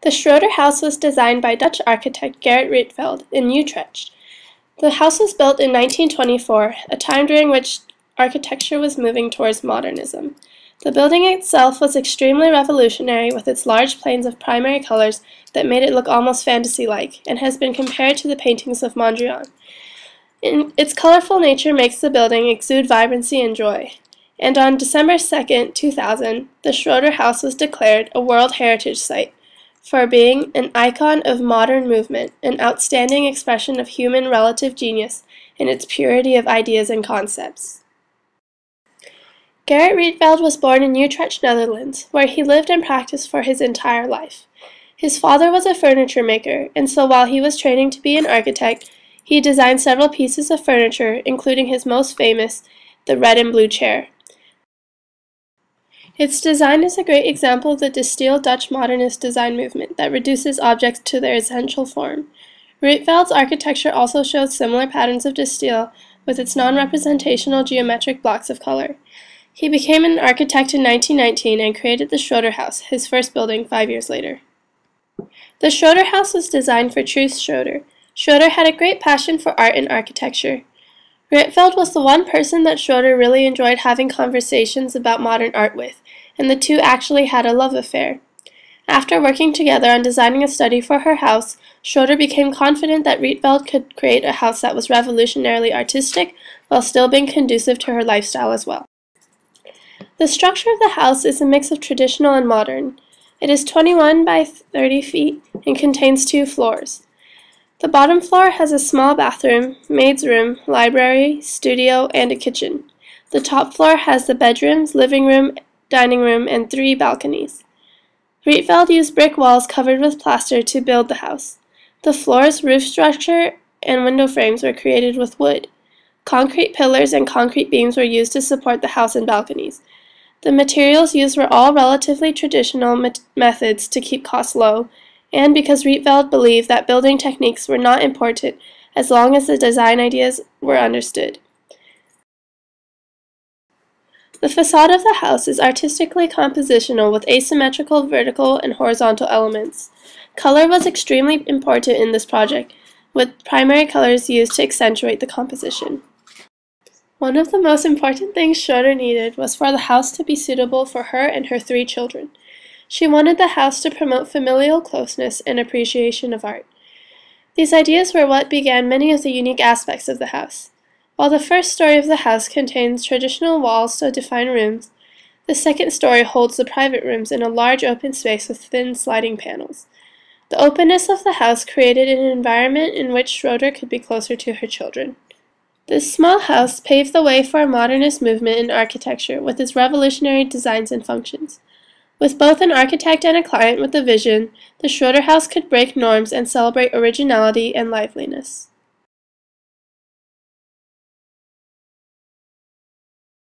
The Schroder house was designed by Dutch architect Gerrit Rietveld in Utrecht. The house was built in 1924, a time during which architecture was moving towards modernism. The building itself was extremely revolutionary with its large planes of primary colors that made it look almost fantasy-like, and has been compared to the paintings of Mondrian. Its colorful nature makes the building exude vibrancy and joy. And on December 2, 2000, the Schroder House was declared a World Heritage Site for being an icon of modern movement, an outstanding expression of human relative genius in its purity of ideas and concepts. Gerrit Rietveld was born in Utrecht, Netherlands, where he lived and practiced for his entire life. His father was a furniture maker, and so while he was training to be an architect, he designed several pieces of furniture, including his most famous, the red and blue chair. Its design is a great example of the distilled Dutch modernist design movement that reduces objects to their essential form. Rietveld's architecture also shows similar patterns of distill with its non-representational geometric blocks of color. He became an architect in 1919 and created the Schroder House, his first building 5 years later. The Schroder House was designed for Truus Schroder. Schroder had a great passion for art and architecture. Rietveld was the one person that Schroder really enjoyed having conversations about modern art with, and the two actually had a love affair. After working together on designing a study for her house, Schroder became confident that Rietveld could create a house that was revolutionarily artistic while still being conducive to her lifestyle as well. The structure of the house is a mix of traditional and modern. It is 21 by 30 feet and contains 2 floors. The bottom floor has a small bathroom, maid's room, library, studio, and a kitchen. The top floor has the bedrooms, living room, dining room, and 3 balconies. Rietveld used brick walls covered with plaster to build the house. The floors, roof structure, and window frames were created with wood. Concrete pillars and concrete beams were used to support the house and balconies. The materials used were all relatively traditional methods to keep costs low, and because Rietveld believed that building techniques were not important as long as the design ideas were understood. The facade of the house is artistically compositional with asymmetrical vertical and horizontal elements. Color was extremely important in this project, with primary colors used to accentuate the composition. One of the most important things Schroder needed was for the house to be suitable for her and her 3 children. She wanted the house to promote familial closeness and appreciation of art. These ideas were what began many of the unique aspects of the house. While the first story of the house contains traditional walls to define rooms, the second story holds the private rooms in a large open space with thin sliding panels. The openness of the house created an environment in which Schroder could be closer to her children. This small house paved the way for a modernist movement in architecture with its revolutionary designs and functions. With both an architect and a client with a vision, the Schroder House could break norms and celebrate originality and liveliness.